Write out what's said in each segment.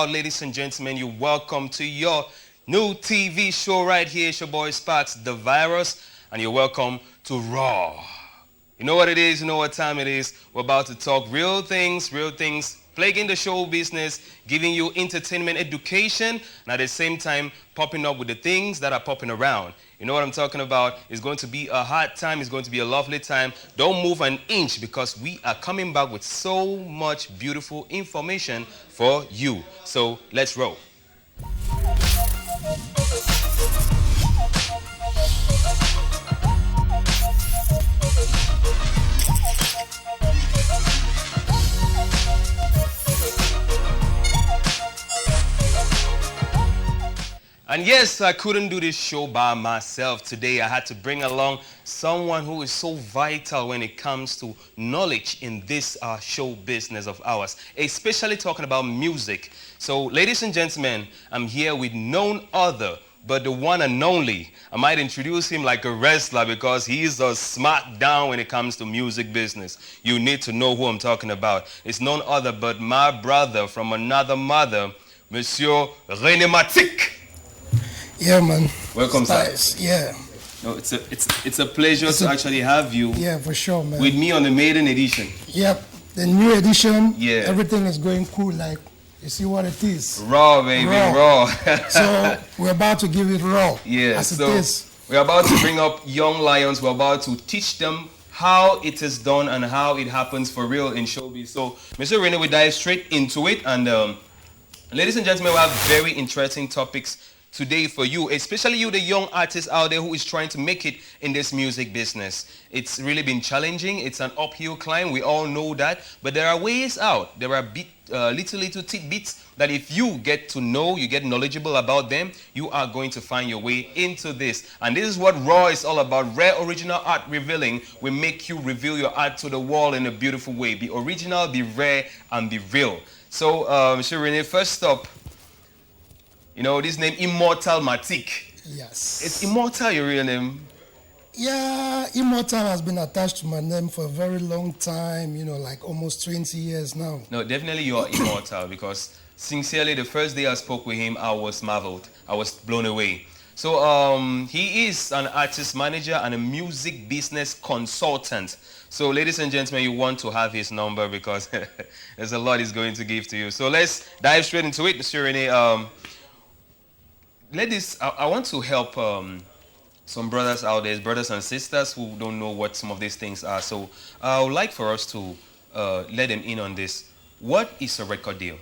Ladies and gentlemen, you're welcome to your new TV show right here. It's your boy Sparx Da Viruz, and you're welcome to Raw. You know what it is, you know what time it is. We're about to talk real things, plaguing the show business, giving you entertainment education, and at the same time, popping up with the things that are popping around. You know what I'm talking about? It's going to be a hot time. It's going to be a lovely time. Don't move an inch because we are coming back with so much beautiful information for you. So let's roll. And yes, I couldn't do this show by myself today. I had to bring along someone who is so vital when it comes to knowledge in this show business of ours, especially talking about music. So, ladies and gentlemen, I'm here with none other but the one and only. I might introduce him like a wrestler because he's a smackdown when it comes to music business. You need to know who I'm talking about. It's none other but my brother from another mother, Monsieur Rene Matik. Yeah, man. Welcome, sir. Yeah. No, it's a pleasure to actually have you. Yeah, for sure, man. With me on the maiden edition. Yep, the new edition. Yeah. Everything is going cool. Like, you see what it is. Raw, baby, raw. So we're about to give it raw. Yeah. As so it is. We're about to bring up young lions. We're about to teach them how it is done and how it happens for real in showbiz. So, Mr. Rene, we dive straight into it. And ladies and gentlemen, we have very interesting topics today for you, especially you, the young artist out there who is trying to make it in this music business. It's really been challenging. It's an uphill climb. We all know that. But there are ways out. There are little tidbits that if you get to know, you get knowledgeable about them, you are going to find your way into this. And this is what Raw is all about. Rare original art revealing. We make you reveal your art to the world in a beautiful way. Be original, be rare, and be real. So, Mr. Rene, first up, you know, this name, Immortal Matik. Yes. It's Immortal, your real name? Yeah, Immortal has been attached to my name for a very long time, you know, like almost 20 years now. No, definitely you are Immortal because sincerely, the first day I spoke with him, I was marveled. I was blown away. So he is an artist manager and a music business consultant. So ladies and gentlemen, you want to have his number because there's a lot he's going to give to you. So let's dive straight into it, Mr. Rene. Ladies, I want to help some brothers out there, brothers and sisters who don't know what some of these things are. So I would like for us to let them in on this. What is a record deal?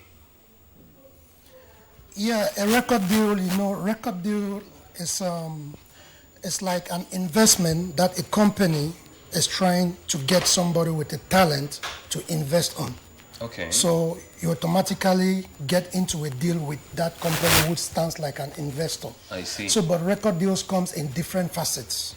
Yeah, a record deal, you know, record deal is it's like an investment that a company is trying to get somebody with a talent to invest on. Okay. So you automatically get into a deal with that company which stands like an investor. I see. So, but record deals comes in different facets,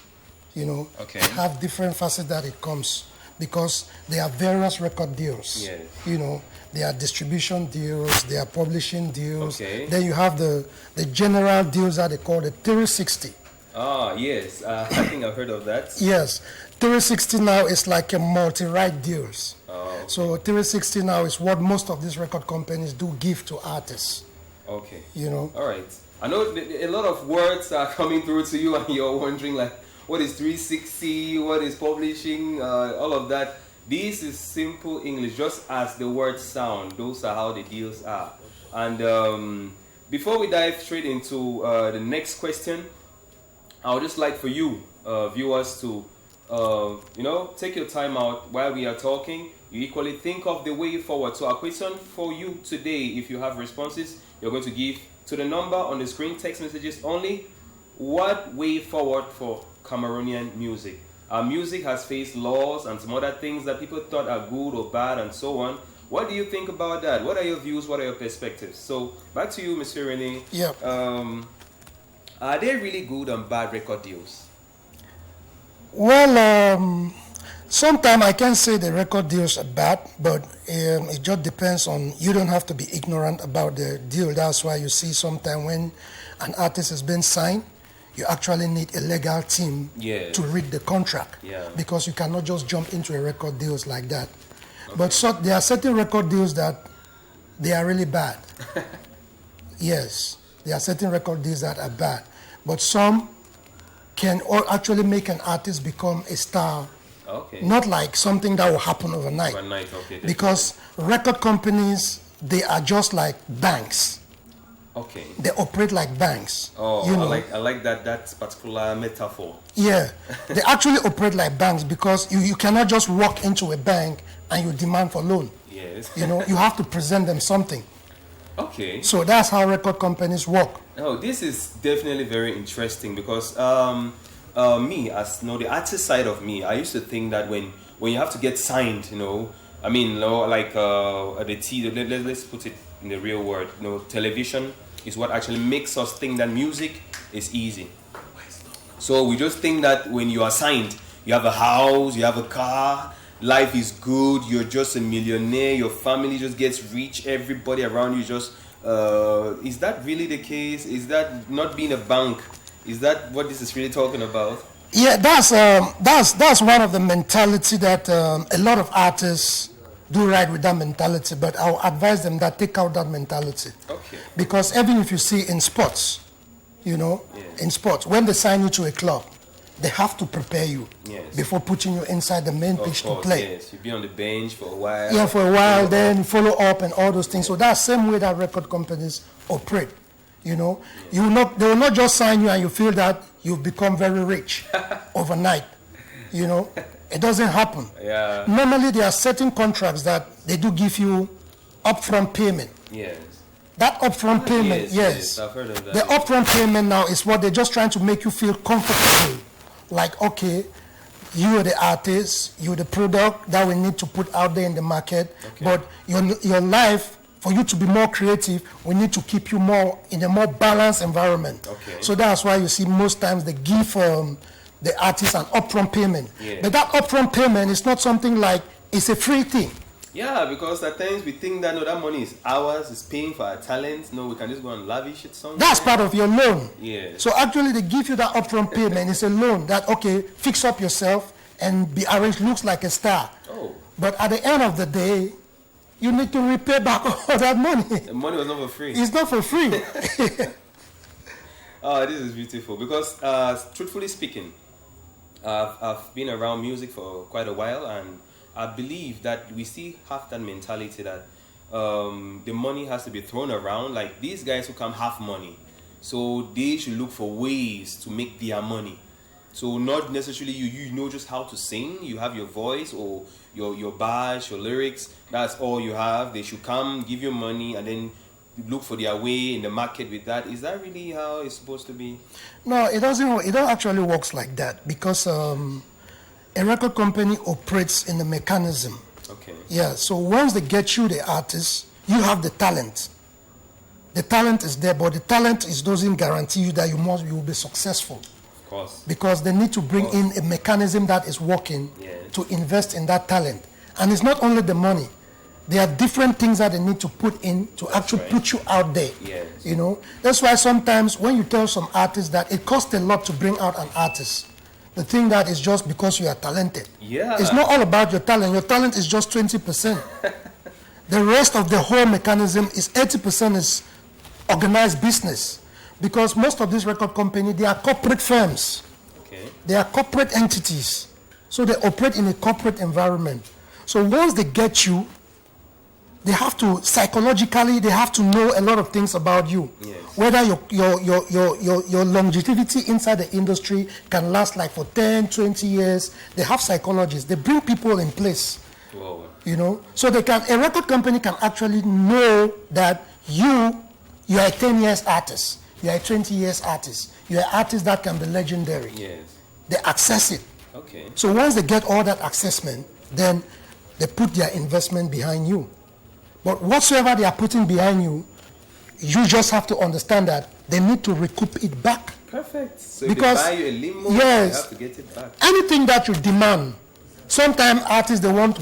you know. Okay. Have different facets that it comes because there are various record deals. Yes. You know, there are distribution deals, there are publishing deals. Okay. Then you have the general deals that they call the 360. Ah, yes. I think I've heard of that. Yes. 360 now is like a multi-right deals. Oh, okay. So 360 now is what most of these record companies do give to artists. Okay. You know. All right. I know a lot of words are coming through to you and you're wondering like, what is 360? What is publishing? All of that. This is simple English, just as the words sound. Those are how the deals are. And before we dive straight into the next question, I would just like for you, viewers, to you know, take your time out while we are talking. You equally think of the way forward. So our question for you today, if you have responses, you're going to give to the number on the screen, text messages only. What way forward for Cameroonian music? Our music has faced laws and some other things that people thought are good or bad and so on. What do you think about that? What are your views? What are your perspectives? So back to you, Mr. Rene. Yeah. Are there really good and bad record deals? Well, sometimes I can't say the record deals are bad, but it just depends on, you don't have to be ignorant about the deal. That's why you see sometimes when an artist has been signed, you actually need a legal team to read the contract because you cannot just jump into a record deals like that. Okay. But there are certain record deals that they are really bad. Yes, there are certain record deals that are bad, but some can actually make an artist become a star. Okay. Not like something that will happen overnight. Overnight, okay. Because record companies, they are just like banks. Okay. They operate like banks. Oh, you know? I like that particular metaphor. Yeah, they actually operate like banks because you cannot just walk into a bank and you demand for loan. Yes. You know, you have to present them something. Okay. So that's how record companies work. Oh, this is definitely very interesting because me, as the artist side of me, I used to think that when you have to get signed, I mean, like let's put it in the real word, television is what actually makes us think that music is easy. So we just think that when you are signed, you have a house, you have a car, life is good, you're just a millionaire, your family just gets rich, everybody around you just is that really the case? Is that not being a bank? Is that what this is really talking about? Yeah, that's one of the mentality that a lot of artists do right with that mentality, but I'll advise them that take out that mentality. Okay. Because even if you see in sports, in sports, when they sign you to a club, they have to prepare you before putting you inside the main pitch to play. Yes, you be on the bench for a while. Yeah, for a while, then follow up and all those things. So that's the same way that record companies operate. They will not just sign you and you feel that you've become very rich overnight. It doesn't happen. Yeah. Normally, there are certain contracts that they do give you upfront payment. Yes. That upfront payment, yes. I've heard of that. The upfront payment now is what they're just trying to make you feel comfortable. Like, okay, you are the artist, you're the product that we need to put out there in the market. Okay. But your life, for you to be more creative, we need to keep you more in a more balanced environment. Okay. So that's why you see most times they give the artist an upfront payment. Yeah. But that upfront payment is not something like it's a free thing. Yeah, because at times we think that that money is ours, is paying for our talent. No, we can just go and lavish it somewhere. That's part of your loan. Yeah. So actually they give you that upfront payment. It's a loan that, okay, fix up yourself and be arranged, looks like a star. Oh. But at the end of the day, you need to repay back all that money. The money was not for free. It's not for free. Oh, this is beautiful because truthfully speaking, I've been around music for quite a while, and I believe that we still have that mentality that the money has to be thrown around. Like these guys who come have money, so they should look for ways to make their money. So not necessarily you know just how to sing, you have your voice or your bars, your lyrics, that's all you have. They should come, give you money, and then look for their way in the market with that. Is that really how it's supposed to be? No, it doesn't. It don't actually works like that because a record company operates in a mechanism. Okay. Yeah. So once they get you the artist, you have the talent. The talent is there, but the talent doesn't guarantee you that you will be successful. Of course. Because they need to bring in a mechanism that is working to invest in that talent, and it's not only the money. There are different things that they need to put in to actually put you out there. Yes. That's why sometimes when you tell some artists that it costs a lot to bring out an artist, they think that is just because you are talented. Yeah. It's not all about your talent. Your talent is just 20%. The rest of the whole mechanism is 80% is organized business. Because most of these record companies, they are corporate firms. Okay. They are corporate entities. So they operate in a corporate environment. So once they get you, they have to psychologically, they have to know a lot of things about you. Yes. Whether your longevity inside the industry can last like for 10, 20 years. They have psychologists. They bring people in place. Whoa. So a record company can actually know that you are a 10 years artist. You are a 20 years artist. You are an artist that can be legendary. Yes. They access it. Okay. So once they get all that assessment, then they put their investment behind you. But whatsoever they are putting behind you, you just have to understand that they need to recoup it back. Perfect. So Because, if they buy you a limo, yes, you have to get it back. Anything that you demand, sometimes artists, they want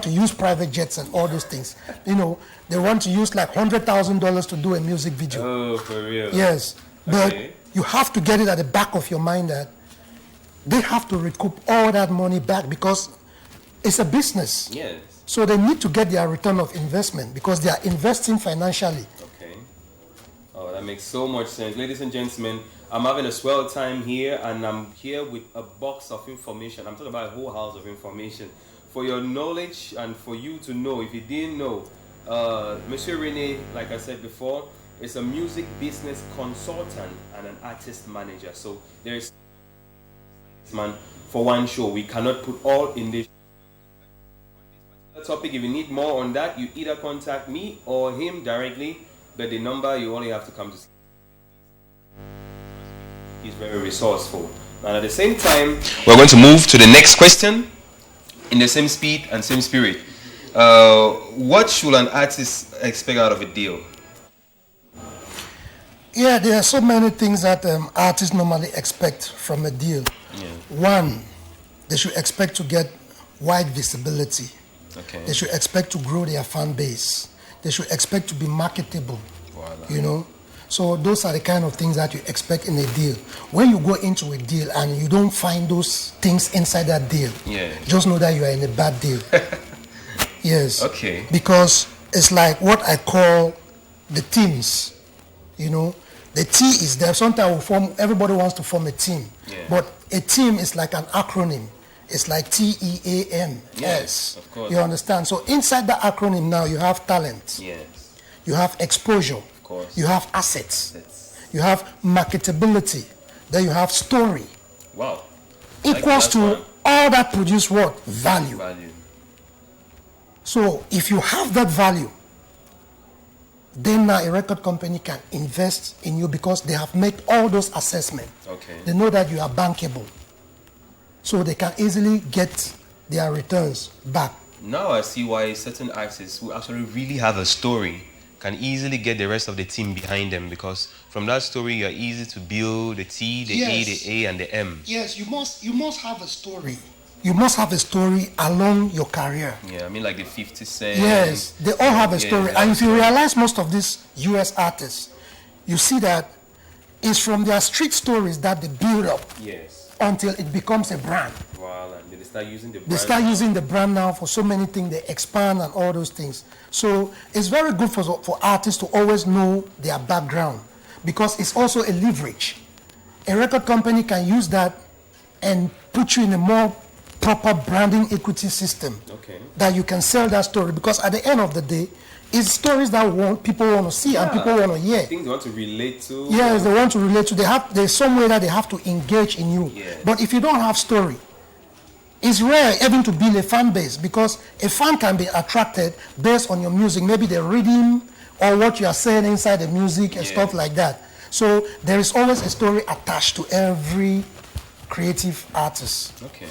to use private jets and all those things. They want to use like $100,000 to do a music video. Oh, for real? Yes. But Okay. you have to get it at the back of your mind that they have to recoup all that money back because it's a business. Yes. So they need to get their return of investment because they are investing financially. Okay. Oh, that makes so much sense. Ladies and gentlemen, I'm having a swell time here, and I'm here with a box of information. I'm talking about a whole house of information for your knowledge and for you to know. If you didn't know, Monsieur Rene, like I said before, is a music business consultant and an artist manager. So there's man for one show. We cannot put all in this topic. If you need more on that, you either contact me or him directly, but the number you only have to come to see. He's very resourceful. And at the same time, we're going to move to the next question in the same speed and same spirit. What should an artist expect out of a deal? Yeah, there are so many things that artists normally expect from a deal. Yeah. One, they should expect to get wide visibility. Okay. They should expect to grow their fan base. They should expect to be marketable. Voila. You know? So those are the kind of things that you expect in a deal. When you go into a deal and you don't find those things inside that deal, just know that you are in a bad deal. Yes. Okay. Because it's like what I call the teams. You know, the T is there. Sometimes everybody wants to form a team. Yeah. But a team is like an acronym. It's like TEAM. Yes. Of course. You understand? So inside the acronym now you have talent. Yes. You have exposure. You have assets. You have marketability. Then you have story. Wow. Equals to all that produce what? Value. So if you have that value, then now a record company can invest in you because they have made all those assessments. Okay. They know that you are bankable. So they can easily get their returns back. Now I see why certain artists who actually really have a story can easily get the rest of the team behind them, because from that story you are easy to build the T, the E, the A, and the M. Yes, you must have a story. You must have a story along your career. Yeah, I mean like the 50 Cent. Yes, they all have a story. And if you realize most of these US artists, you see that it's from their street stories that they build up. Yes. Until it becomes a brand. Wow, and they start using the brand. They start using the brand now for so many things. They expand and all those things. So it's very good for artists to always know their background, because it's also a leverage. A record company can use that and put you in a more proper branding equity system. Okay. That you can sell that story, because at the end of the day, it's stories that people want to see and people want to hear. Things they want to relate to. Yes, they want to relate to. There's some way that they have to engage in you. Yes. But if you don't have story, it's rare even to build a fan base, because a fan can be attracted based on your music, maybe the rhythm or what you are saying inside the music and stuff like that. So there is always a story attached to every creative artist. Okay.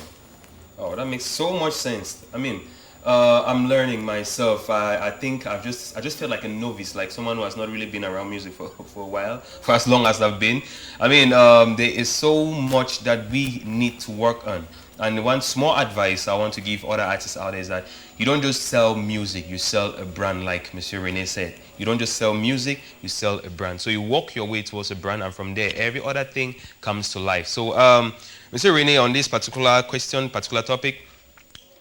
Oh, that makes so much sense. I mean, I'm learning myself. I think I just feel like a novice, like someone who has not really been around music for a while, for as long as I've been. I mean, there is so much that we need to work on. And one small advice I want to give other artists out there is that you don't just sell music, you sell a brand, like Monsieur Rene said. You don't just sell music, you sell a brand. So you walk your way towards a brand, and from there, every other thing comes to life. So, Monsieur Rene, on this particular question, particular topic,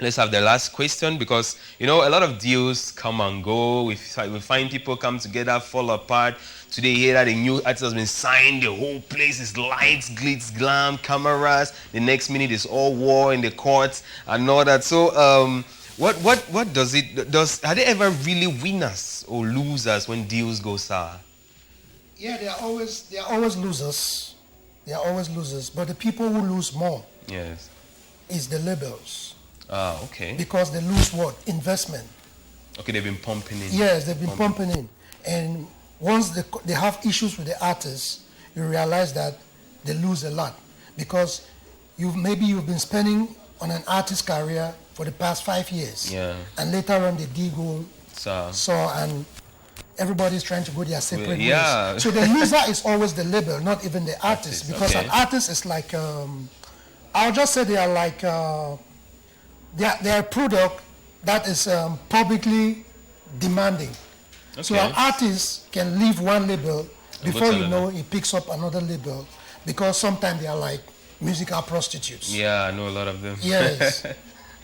let's have the last question, because, you know, a lot of deals come and go. We find people come together, fall apart. Today, you hear that a new artist has been signed. The whole place is lights, glitz, glam, cameras. The next minute, it's all war in the courts and all that. So, what does it? Are there ever really winners or losers when deals go sour? Yeah, they are always losers. They are always losers. But the people who lose more, is the labels. Ah, okay. Because they lose what? Investment. Okay, they've been pumping in. Yes, they've been pumping in. And once they have issues with the artists, you realize that they lose a lot. Because you've been spending on an artist's career for the past 5 years. Yeah. And later on the deal go and everybody's trying to go their separate ways. So the loser is always the label, not even the artist. Because an artist is like, I'll just say they are like, they're a product that is publicly demanding. Okay. So an artist can leave one label, before you know he picks up another label, because sometimes they are like musical prostitutes. Yeah, I know a lot of them. Yes.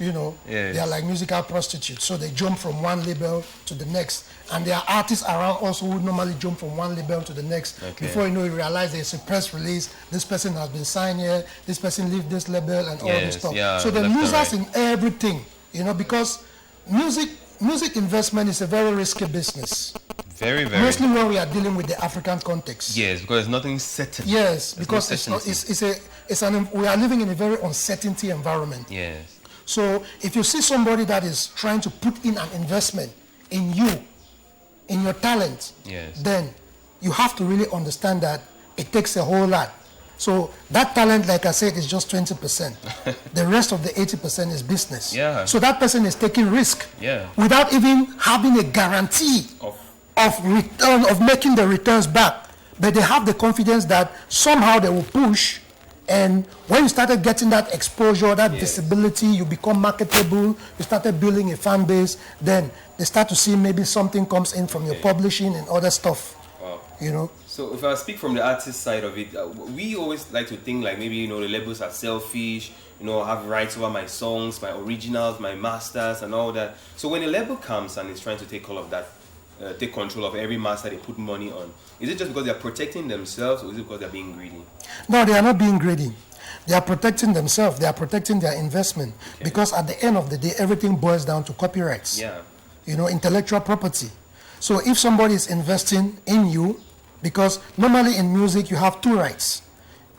You know, Yes. they are like musical prostitutes. So they jump from one label to the next. And there are artists around also who normally jump from one label to the next. Okay. Before you know, you realize there's a press release. This person has been signed here. This person left this label and all this stuff. Yeah, so they're left and losers right. in everything. You know, because music investment is a very risky business. Very, very. Mostly when we are dealing with the African context. Yes, because there's nothing certain. Yes, There's because no we are living in a very uncertainty environment. Yes. So if you see somebody that is trying to put in an investment in you, in your talent, Yes. then you have to really understand that it takes a whole lot. So that talent, like I said, is just 20%. The rest of the 80% is business. Yeah. So that person is taking risk Yeah. without even having a guarantee of return, of making the returns back. But they have the confidence that somehow they will push. And when you started getting that exposure, that visibility, you become marketable, you started building a fan base, then they start to see maybe something comes in from your publishing and other stuff. Wow. You know? So if I speak from the artist side of it, we always like to think like maybe, you know, the labels are selfish, you know, have rights over my songs, my originals, my masters and all that. So when a label comes and is trying to take all of that, take control of every master they put money on, is it just because they're protecting themselves or is it because they're being greedy? No, they are not being greedy. They are protecting themselves. They are protecting their investment. Okay. Because at the end of the day, everything boils down to copyrights. Yeah. You know, intellectual property. So if somebody is investing in you, because normally in music you have two rights.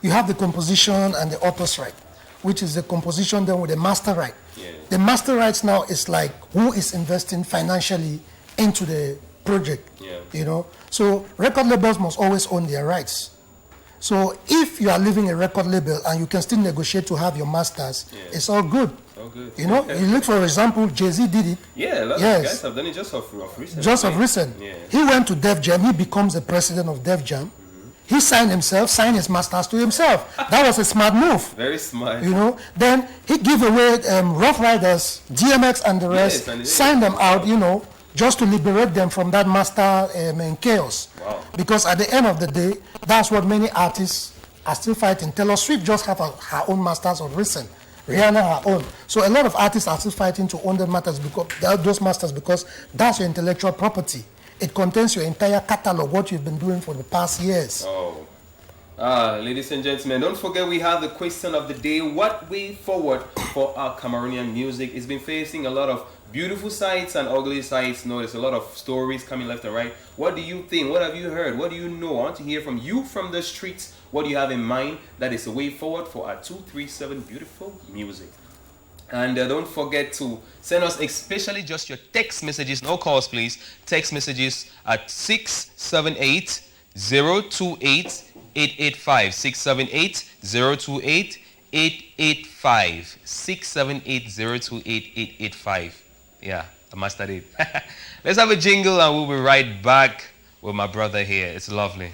You have the composition and the author's right, which is the composition done with the master right. Yeah. The master rights now is like who is investing financially into the project. Yeah. You know, so record labels must always own their rights. So if you are leaving a record label and you can still negotiate to have your masters, it's all good. Oh, good. You know, you look, for example, Jay-Z did it. Yeah, a lot of guys have done it just of recent. Just of recent. Yeah. He went to Def Jam. He becomes the president of Def Jam. He signed himself, signed his masters to himself. That was a smart move. Very smart. You know, then he gave away Rough Riders, DMX and the rest, and signed them out, you know, just to liberate them from that master chaos. Wow. Because at the end of the day, that's what many artists are still fighting. Taylor Swift just have her own masters of recent. Rihanna her own. So a lot of artists are still fighting to own those masters because that's your intellectual property. It contains your entire catalog, what you've been doing for the past years. Oh. Ladies and gentlemen, don't forget we have the question of the day. What way forward for our Cameroonian music? It's been facing a lot of beautiful sides and ugly sides. No, there's a lot of stories coming left and right. What do you think? What have you heard? What do you know? I want to hear from you from the streets. What do you have in mind that is a way forward for our 237 beautiful music? And don't forget to send us especially just your text messages, no calls please. Text messages at 678 028 885. 678 028 885. 678 028 885. Yeah, I mastered it. Let's have a jingle and we'll be right back with my brother here. It's lovely.